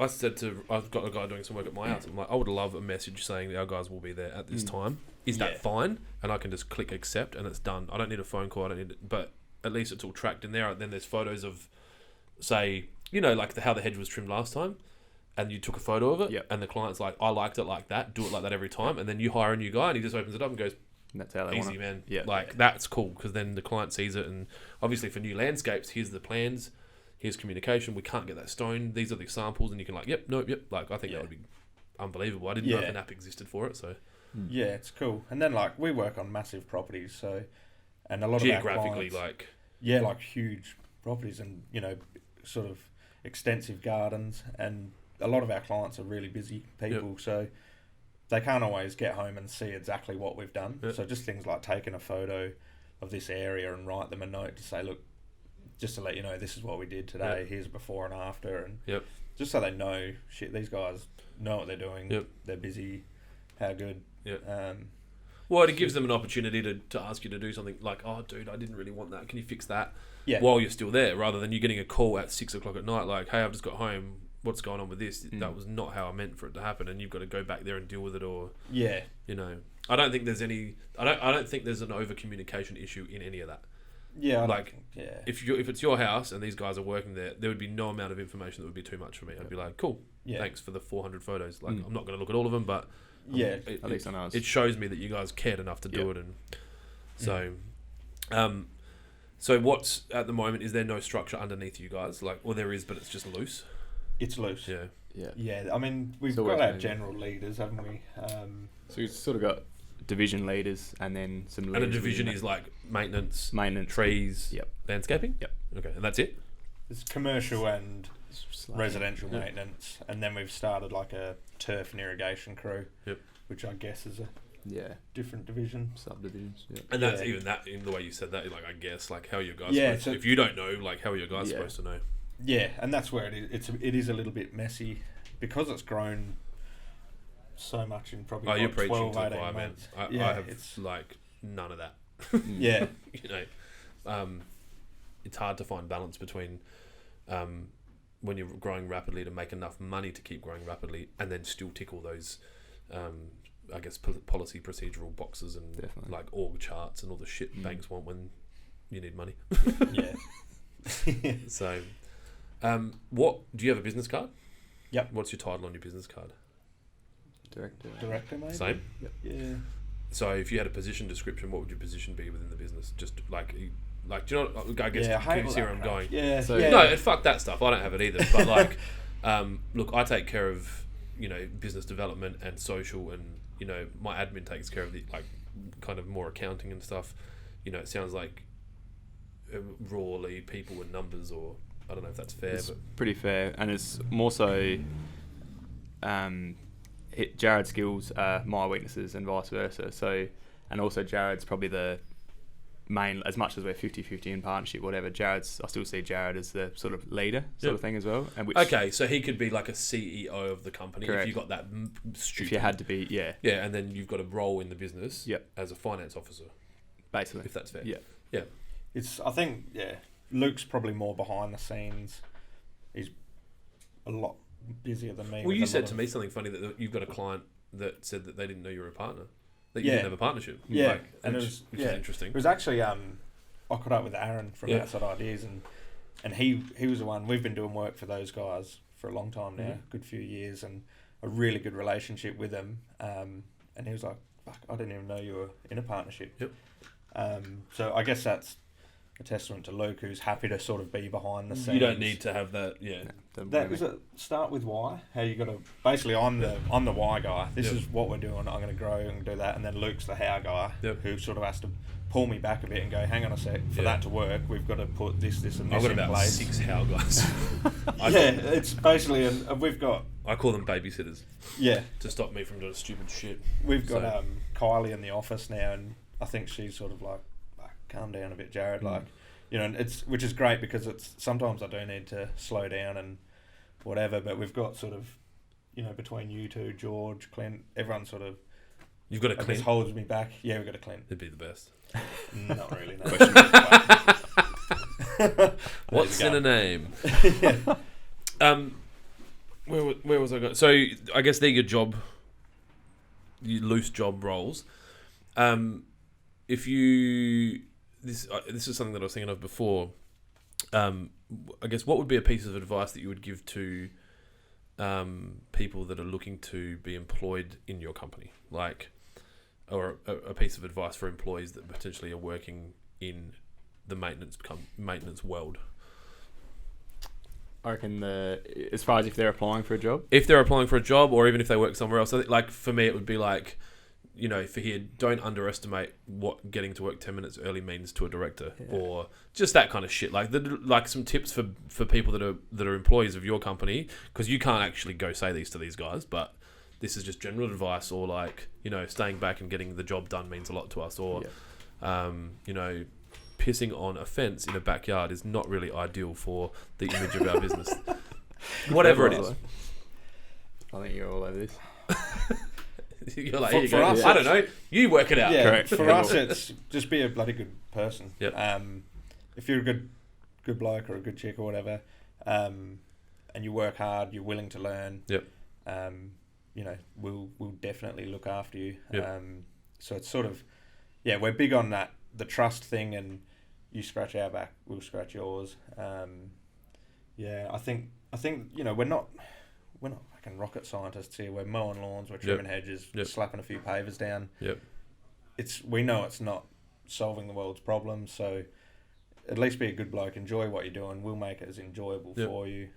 said I've got a guy doing some work at my house. I'm like, I would love a message saying our guys will be there at this time. Is that Yeah. fine? And I can just click accept and it's done. I don't need a phone call. I don't need it, but at least it's all tracked in there. And then there's photos of, say, like how the hedge was trimmed last time, and you took a photo of it, Yep. and the client's like, I liked it like that. Do it like that every time. And then you hire a new guy and he just opens it up and goes, And that's how they easy, want it. man. Yeah. That's cool, because then the client sees it, and obviously for new landscapes, here's the plans, here's communication. We can't get that stone. These are the samples, and you can yep. Like, I think Yeah. that would be unbelievable. I didn't know if Yeah. an app existed for it. So Yeah, it's cool. And then we work on massive properties, so and a lot geographically, of our clients, like like huge properties and sort of extensive gardens, and a lot of our clients are really busy people, so they can't always get home and see exactly what we've done. Yep. So just things like taking a photo of this area and write them a note to say, look, just to let you know, this is what we did today. Yep. Here's before and after, and Yep. just so they know, shit, these guys know what they're doing. Yep. They're busy. How good. Yep. Well, it gives them an opportunity to ask you to do something like, oh, dude, I didn't really want that. Can you fix that? Yeah. While you're still there, rather than you getting a call at 6 o'clock at night, like, hey, I've just got home. What's going on with this? That was not how I meant for it to happen, and you've got to go back there and deal with it, or Yeah. I don't think there's any. I don't think there's an over communication issue in any of that. Yeah. If it's your house and these guys are working there, there would be no amount of information that would be too much for me. I'd be like, cool, Yeah. thanks for the 400 photos. Like, I'm not going to look at all of them, but Yeah. it, At least I know. it shows me that you guys cared enough to do it. And so, so what's at the moment? Is there no structure underneath you guys? Like, well, there is, but it's just loose. It's loose. Yeah. Yeah. Yeah. I mean, we've So got we're our maybe- general leaders, haven't we? So we've sort of got division leaders and then some leaders. And a division within is like maintenance, maintenance, trees, Yep. landscaping. Yep. Okay, and that's it. There's commercial and Slightly. residential Yeah. maintenance, and then we've started like a turf and irrigation crew, Yep. which I guess is a Yeah. different division. Subdivisions. Yeah. And that's Yeah. even that in the way you said that. Like, I guess, like, how are your guys? Yeah, supposed to, so- if you don't know, like, how are your guys Yeah. supposed to know? Yeah, and that's where it is a little bit messy because it's grown so much in probably Oh, you're what, preaching 12, to the 18 choir, man. months. I Yeah, have it's like none of that. yeah, It's hard to find balance between when you're growing rapidly to make enough money to keep growing rapidly, and then still tick all those, I guess, policy procedural boxes and Definitely. like org charts and all the shit banks want when you need money. yeah. So, what do you have a business card? Yep. What's your title on your business card? Director. Director, maybe. Same. Yeah. So, if you had a position description, what would your position be within the business? Just like, do you know? I guess Yeah, I can hate you all see that where I'm crap. going? Yeah. So- yeah. No, fuck that stuff. I don't have it either. But like, look, I take care of business development and social, and my admin takes care of the kind of more accounting and stuff, you know, it sounds like rawly people with numbers, or I don't know if that's fair. It's but pretty fair, and it's more so Jarrad's skills are my weaknesses and vice versa. So, and also Jarrad's probably the main, as much as we're 50-50 in partnership, whatever, I still see Jarrad as the sort of leader sort of thing as well. And which, okay, so he could be like a CEO of the company. Correct. If you got that stupid. If you had to be, Yeah, and then you've got a role in the business as a finance officer. Basically. If that's fair. Yeah. I think, Luke's probably more behind the scenes. He's a lot busier than me. Well, you said to me something funny that you've got a client that said that they didn't know you were a partner. That you didn't have a partnership. Yeah. Like, and which is interesting. It was actually, I caught up with Aaron from Outside Ideas, and he was the one. We've been doing work for those guys for a long time now, good few years, and a really good relationship with them. And he was like, fuck, I didn't even know you were in a partnership. Yep. So I guess that's a testament to Luke, who's happy to sort of be behind the scenes. You don't need to have that, That is it. Start with why. How you got to. Basically, I'm the why guy. This is what we're doing. I'm going to grow and do that. And then Luke's the how guy, who sort of has to pull me back a bit and go, hang on a sec. For that to work, we've got to put this, and this I've got in about place. 6 how guys. It's basically we've got. I call them babysitters. Yeah. To stop me from doing stupid shit. We've got Kylie in the office now, and I think she's sort of like, calm down a bit, Jarrad. Like, you know, which is great because it's sometimes I do need to slow down and whatever. But we've got sort of, you know, between you two, George, Clint, everyone sort of. You've got a Clint. Holds me back. Yeah, we've got a Clint. It'd be the best. Not really. No. What's in a name? Where was I going? So I guess they're your loose job roles. If you this is something that I was thinking of before. I guess what would be a piece of advice that you would give to people that are looking to be employed in your company, like, or a piece of advice for employees that potentially are working in the maintenance world? I reckon as far as if they're applying for a job? If they're applying for a job, or even if they work somewhere else. So like for me, it would be like, you know, for here, don't underestimate what getting to work 10 minutes early means to a director, or just that kind of shit. Like some tips for people that are employees of your company, because you can't actually go say these to these guys, but this is just general advice. Or like, you know, staying back and getting the job done means a lot to us. Or, you know, pissing on a fence in a backyard is not really ideal for the image of our business. Whatever it is. I think you're all over this. You're like, here you go. I don't know. You work it out. Yeah, correct. For us, it's just be a bloody good person. Yep. If you're a good bloke or a good chick or whatever, and you work hard, you're willing to learn. Yep. You know, we'll definitely look after you. Yep. So it's sort of, we're big on that, the trust thing, and you scratch our back, we'll scratch yours. I think you know, we're not fucking rocket scientists here. We're mowing lawns, we're trimming hedges, slapping a few pavers down. Yep. We know it's not solving the world's problems, so at least be a good bloke, enjoy what you're doing. We'll make it as enjoyable for you.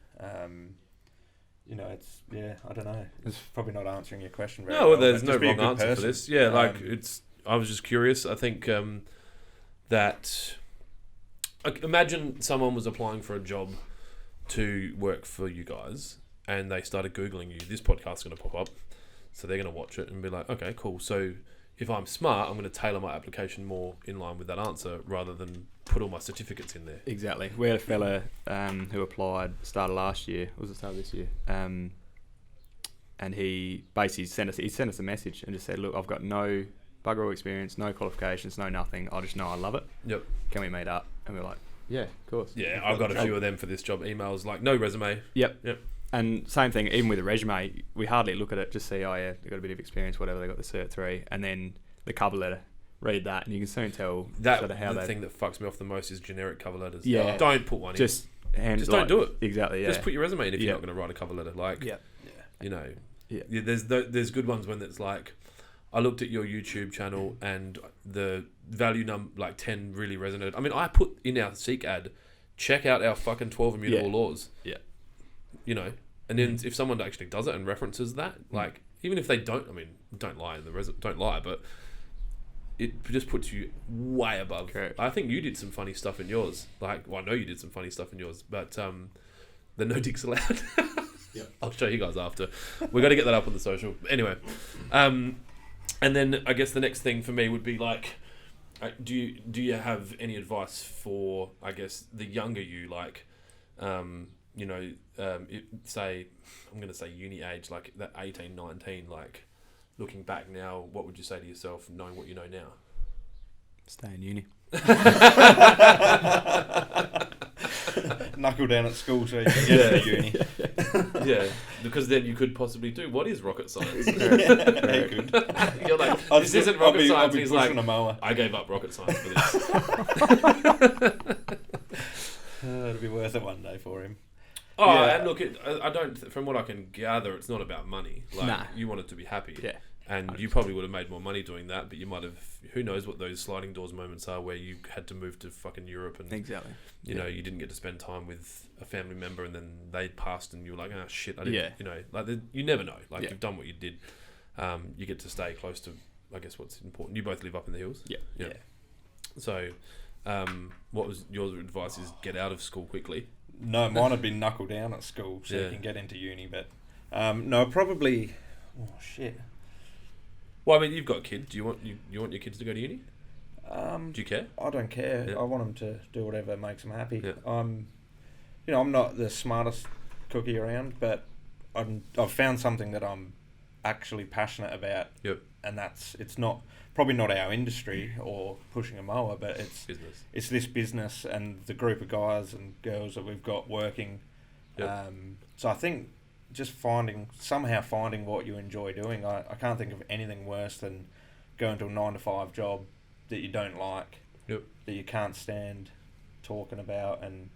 You know, it's I don't know. It's probably not answering your question very well. No, there's no wrong answer person. for this. Yeah, like I was just curious. I think that imagine someone was applying for a job to work for you guys, and they started Googling you. This podcast's going to pop up, so they're going to watch it and be like, okay, cool. So if I'm smart, I'm going to tailor my application more in line with that answer rather than put all my certificates in there. Exactly. We had a fella who applied, started last year, or was it started this year? And he basically sent us a message and just said, look, I've got no bugger all experience, no qualifications, no nothing. I just know I love it. Yep. Can we meet up? And we're like, yeah, of course. Yeah, I've got a few of them for this job. Emails like, no resume. Yep. And same thing, even with a resume, we hardly look at it, just see, oh yeah, they've got a bit of experience, whatever, they got the Cert 3, and then the cover letter, read that, and you can soon tell that sort of how the thing that fucks me off the most is generic cover letters. Yeah. Don't put one in. Just don't do it. Exactly, yeah. Just put your resume in if you're not going to write a cover letter. Like, you know, there's good ones when it's like, I looked at your YouTube channel and the value like 10 really resonated. I mean, I put in our Seek ad, check out our fucking 12 immutable laws. Yeah. You know, and then if someone actually does it and references that, like, even if they don't, I mean, don't lie in the don't lie, but it just puts you way above. Correct. I think you did some funny stuff in yours. Like, well, I know you did some funny stuff in yours, but the no dicks allowed. Yep. I'll show you guys after. We've got to get that up on the social. Anyway, and then I guess the next thing for me would be like, do you have any advice for, I guess, the younger you, like, say, I'm going to say uni age, like that 18, 19, like, looking back now, what would you say to yourself, knowing what you know now? Stay in uni. Knuckle down at school so you can get to uni. Yeah, because then you could possibly do what is rocket science. Very good. You're like, this isn't rocket science. I'll be He's like, pushing a mower. I gave up rocket science for this. It'll be worth it one day for him. Oh, Yeah. and look, I don't. From what I can gather, it's not about money. Like, Nah. you wanted to be happy. Yeah. And you probably would have made more money doing that, but you might have. Who knows what those sliding doors moments are where you had to move to fucking Europe and Exactly. you know you didn't get to spend time with a family member, and then they passed, and you were like, oh shit, I didn't. Yeah. You know, like you never know. Like Yeah. you've done what you did. You get to stay close to, I guess, what's important. You both live up in the hills. Yeah. Yeah. So, what was your advice? Is get out of school quickly. No, mine would be knuckle down at school so Yeah. you can get into uni. But no, probably. Oh shit. Well, I mean, you've got kids. Do you want you want your kids to go to uni? Do you care? I don't care. Yeah. I want them to do whatever makes them happy. Yeah. I'm not the smartest cookie around, but I've found something that I'm actually passionate about. Yep. And it's probably not our industry or pushing a mower, but Business. it's this business and the group of guys and girls that we've got working. Yep. So I think just finding what you enjoy doing. I can't think of anything worse than going to a 9-to-5 job that you don't like, Yep. that you can't stand talking about, and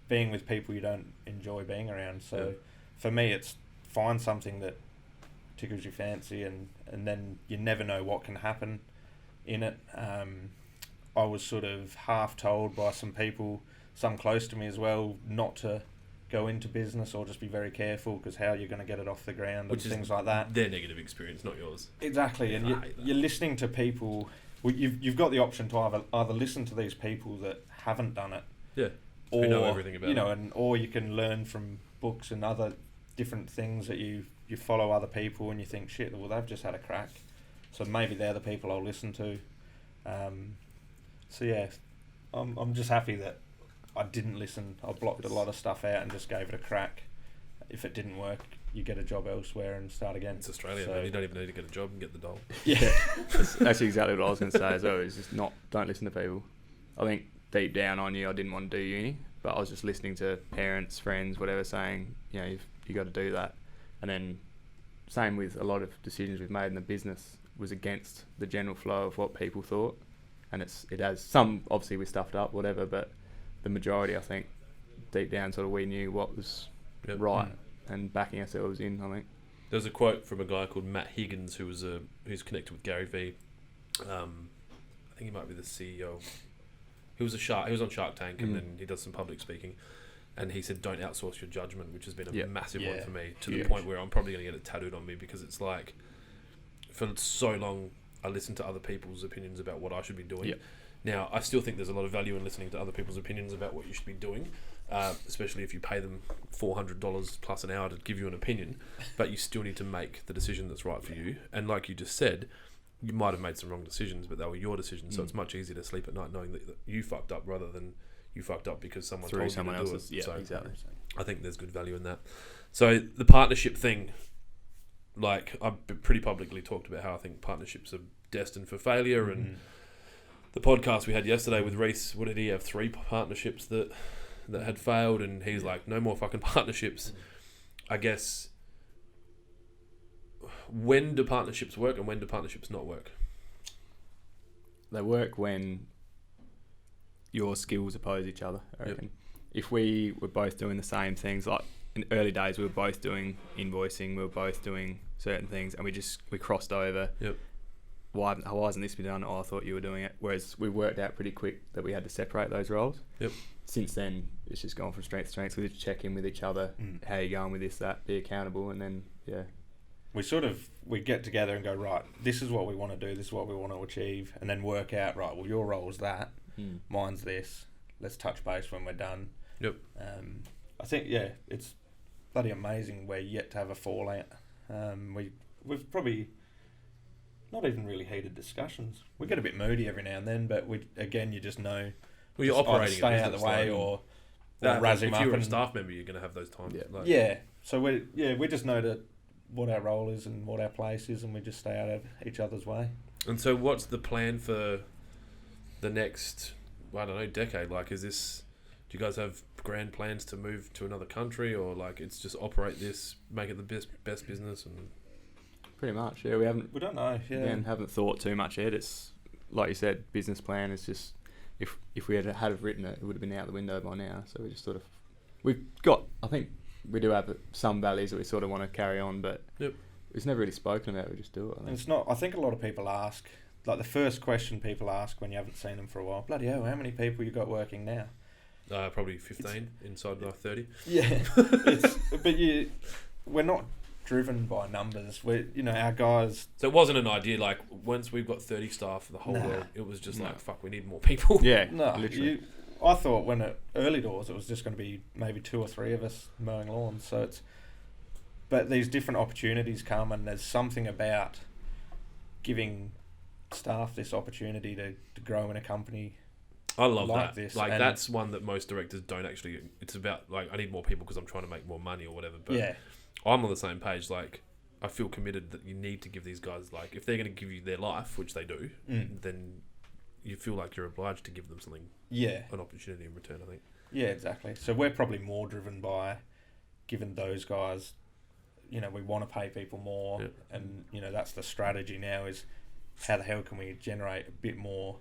being with people you don't enjoy being around. So Yeah. for me, it's find something that tickles your fancy, and then you never know what can happen in it. I was sort of half told by some people, some close to me as well, not to go into business or just be very careful because how you're going to get it off the ground Which and is things like that. Their negative experience, not yours. Exactly, and I hate that. you're listening to people. Well, you've got the option to either listen to these people that haven't done it, Yeah. or Who know everything about it. or you can learn from books and other different things that you follow other people and you think, shit, well, they've just had a crack, so maybe they're the people I'll listen to. So yeah, I'm just happy that I didn't listen. I blocked a lot of stuff out and just gave it a crack. If it didn't work, you get a job elsewhere and start again. It's Australia, So- man. You don't even need to get a job and get the doll. Yeah. That's actually exactly what I was going to say as well. Is just don't listen to people. I think deep down I knew I didn't want to do uni, but I was just listening to parents, friends, whatever, saying, you got to do that. And then same with a lot of decisions we've made in the business was against the general flow of what people thought. And it has some, obviously we stuffed up, whatever, but the majority, I think, deep down sort of we knew what was Yep. right and backing ourselves in, I think. There's a quote from a guy called Matt Higgins who's connected with Gary Vee. I think he might be the CEO. He was on Shark Tank, and then he does some public speaking. And he said, "Don't outsource your judgment," which has been a massive one for me, to the point where I'm probably going to get it tattooed on me, because it's like, for so long I listened to other people's opinions about what I should be doing. Yep. Now, I still think there's a lot of value in listening to other people's opinions about what you should be doing, especially if you pay them $400 plus an hour to give you an opinion, but you still need to make the decision that's right for you. And like you just said, you might have made some wrong decisions, but they were your decisions, so it's much easier to sleep at night knowing that you fucked up rather than you fucked up because someone told someone you to else's. do it. Yeah, So exactly. I think there's good value in that. So the partnership thing, like I've pretty publicly talked about how I think partnerships are destined for failure, and the podcast we had yesterday with Reese, what did he have? 3 partnerships that had failed, and he's like, no more fucking partnerships. I guess, when do partnerships work and when do partnerships not work? They work when your skills oppose each other, I Yep. reckon. If we were both doing the same things, like in early days we were both doing invoicing, we were both doing certain things, and we crossed over. Yep. Why hasn't this been done? Oh, I thought you were doing it. Whereas we worked out pretty quick that we had to separate those roles. Yep. Since then, it's just gone from strength to strength. We just check in with each other. How you going with this, that, be accountable, and then, we get together and go, right, this is what we want to do, this is what we want to achieve, and then work out, right, well, your role's that, mine's this, let's touch base when we're done. Yep. I think, it's bloody amazing we're yet to have a fallout. We've probably not even really heated discussions. We get a bit moody every now and then, but you just know. Well, you're just either operating stay a out of the business, way like, or if razz him up. you're a and, staff member, you're going to have those times. Yeah. Like, So we just know that what our role is and what our place is, and we just stay out of each other's way. And so, what's the plan for the next, I don't know, decade? Like, is this? Do you guys have grand plans to move to another country, or like it's just operate this, make it the best business? And Pretty much, yeah. We don't know. haven't thought too much yet. It's like you said, business plan is just if we had written it, it would have been out the window by now. So we just I think we do have some values that we sort of want to carry on, but it's never really spoken about. We just do it. I think. It's not. I think a lot of people ask, like the first question people ask when you haven't seen them for a while, bloody hell, how many people you got working now? Probably 15 inside my 30. Yeah, we're not driven by numbers. Our guys. So it wasn't an idea like once we've got 30 staff for the whole world, it was just like, fuck, we need more people. Yeah, no, literally. I thought early doors it was just going to be maybe 2 or 3 of us mowing lawns. So but these different opportunities come, and there's something about giving staff this opportunity to grow in a company. I love like that. This. Like that's one that most directors don't actually. It's about like I need more people because I'm trying to make more money or whatever. But I'm on the same page. Like I feel committed that you need to give these guys like if they're going to give you their life, which they do, then you feel like you're obliged to give them something. Yeah, an opportunity in return. I think. Yeah, exactly. So we're probably more driven by giving those guys. We want to pay people more, and that's the strategy now. Is how the hell can we generate a bit more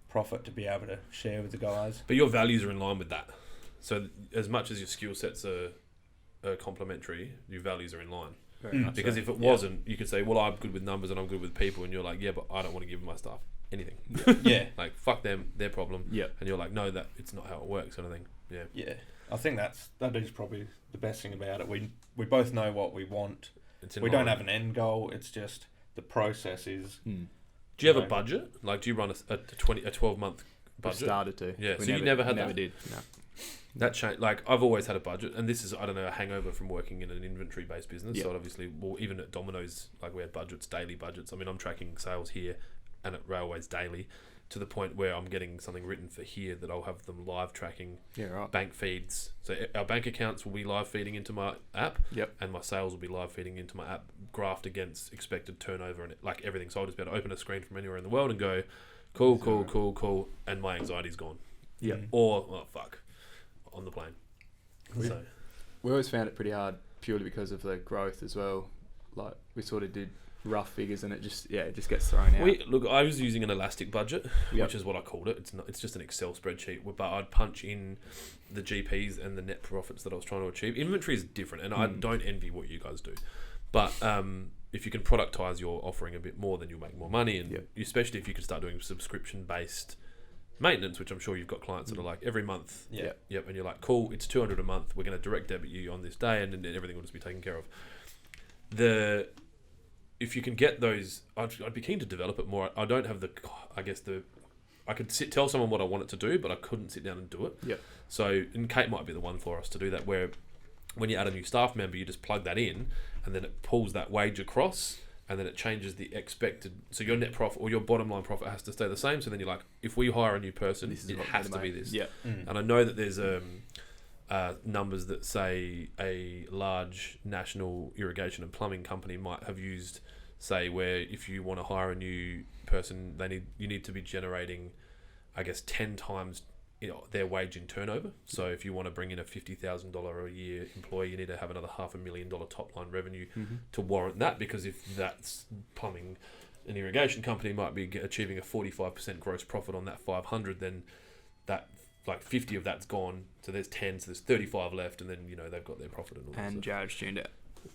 profit to be able to share with the guys. But your values are in line with that. So as much as your skill sets are complementary, your values are in line. Because if it wasn't, you could say, well, I'm good with numbers and I'm good with people, and you're like, yeah, but I don't want to give my staff anything. Yeah. Like, fuck them, their problem. Yeah. And you're like, no, it's not how it works, sort of thing. Yeah. Yeah. I think that is probably the best thing about it. We both know what we want. We don't have an end goal. It's just the process is... Do you have a budget? Like, do you run a 12-month budget? We started to. Yeah, so you never had that? Never did, no. That changed. Like, I've always had a budget, and this is, I don't know, a hangover from working in an inventory-based business. Yep. So obviously, well, even at Domino's, like, we had budgets, daily budgets. I mean, I'm tracking sales here and at Railways daily to the point where I'm getting something written for here that I'll have them live tracking bank feeds. So our bank accounts will be live feeding into my app, and my sales will be live feeding into my app, graphed against expected turnover and like everything. So I'll just be able to open a screen from anywhere in the world and go, cool, and my anxiety's gone. Yeah. Or, oh, fuck, on the plane. We always found it pretty hard purely because of the growth as well. Like, we sort of did rough figures and it just gets thrown out. I was using an elastic budget, which is what I called it. It's just an Excel spreadsheet, but I'd punch in the GPs and the net profits that I was trying to achieve. Inventory is different, and I don't envy what you guys do. But if you can productize your offering a bit more, then you'll make more money, and especially if you can start doing subscription-based maintenance, which I'm sure you've got clients that are like every month. And you're like, cool, it's $200 a month. We're going to direct debit you on this day, and then everything will just be taken care of. If you can get those, I'd be keen to develop it more. I don't have I could tell someone what I want it to do, but I couldn't sit down and do it. Yeah. So, and Kate might be the one for us to do that, where when you add a new staff member, you just plug that in, and then it pulls that wage across, and then it changes the expected. So your net profit or your bottom line profit has to stay the same. So then you're like, if we hire a new person, it has to be this. Yeah. And I know that there's numbers that say a large national irrigation and plumbing company might have used, say, where if you want to hire a new person, you need to be generating, I guess, 10 times their wage in turnover. So if you want to bring in a $50,000 a year employee, you need to have another $500,000 top line revenue to warrant that, because if that's plumbing, an irrigation company might be achieving a 45% gross profit on that 500, then that like 50 of that's gone, so there's 10, so there's 35 left, and then they've got their profit and all that. And Jarrad's tuned out.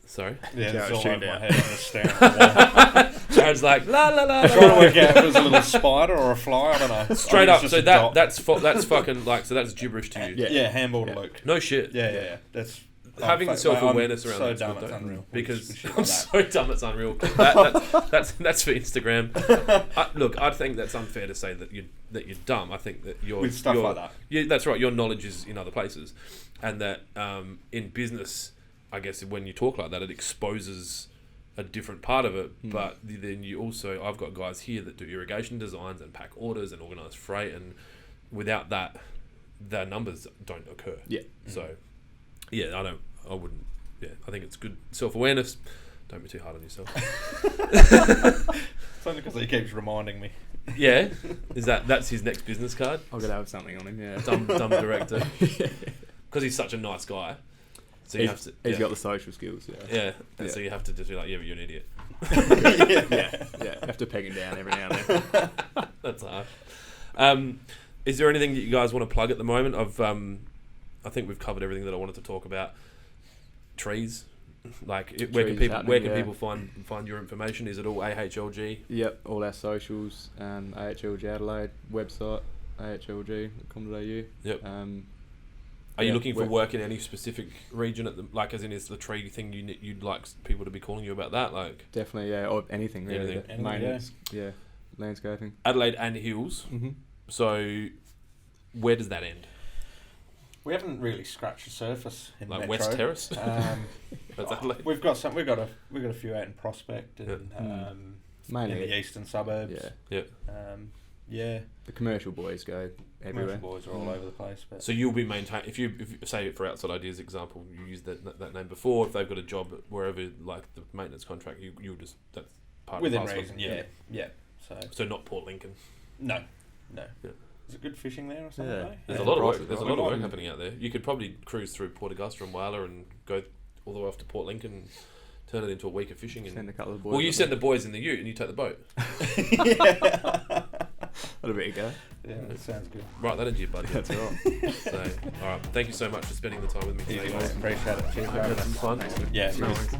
Sorry? Yeah, Jarrad's it's all tuned over my out. head. I'm just staring at the wall. Jarrad's like, la la la. Trying to work out if it was a little spider or a fly. I don't know. Straight I up. think it's So just a dot. that's fucking like, so that's gibberish to you. Yeah, handball to Luke. No shit. Yeah. That's having self-awareness around so that's dumb good, it's though. unreal. Because With shit I'm like so dumb it's unreal. That's for Instagram. Look, I think that's unfair to say that you're dumb. I think that you're with stuff like that. Yeah, that's right. Your knowledge is in other places, and that in business, I guess when you talk like that, it exposes a different part of it. But then you also, I've got guys here that do irrigation designs and pack orders and organise freight, and without that, the numbers don't occur. Yeah. So, yeah, I wouldn't. Yeah, I think it's good self-awareness. Don't be too hard on yourself. It's only because he keeps reminding me. Yeah, that's his next business card? I've got to have something on him. Yeah. Dumb director. Because he's such a nice guy. So you have to. He's got the social skills. Yeah. Yeah, and so you have to just be like, yeah, but you're an idiot. Yeah. You have to peg him down every now and then. That's hard. Is there anything that you guys want to plug at the moment? I think we've covered everything that I wanted to talk about. Trees, where can people find your information? Is it all AHLG? Yep, all our socials, AHLG Adelaide website, ahlg.com.au. Yep. Are you looking for work in any specific region as in is the tree thing you'd like people to be calling you about that? Like definitely, yeah, or anything really. Anything. Maintenance, yeah, landscaping. Adelaide and Hills. Mm-hmm. So, where does that end? We haven't really scratched the surface in Like Metro. West Terrace. That's Adelaide. We've got a few out in Prospect and Mainly in the eastern suburbs. Yeah. Yeah. The commercial boys go everywhere. Commercial boys are all over the place. But So you'll be maintaining. If you say for Outside Ideas example, you used that name before. If they've got a job wherever, like the maintenance contract, you'll just that's part within of the reason. Yeah. So not Port Lincoln. No. Yeah. Is it good fishing there or something? Yeah. eh? There's a lot of work. There's a lot of work happening out there. You could probably cruise through Port Augusta and Whyalla and go all the way off to Port Lincoln and turn it into a week of fishing. Send a couple of boys. Well, you send the boys in the ute and you take the boat. What a bit of go. Yeah, that sounds good. Right, that into your buddy. That's right. So, all right. Thank you so much for spending the time with me today, guys. Appreciate it. Cheers, Hope you had some fun. Yeah, No worries.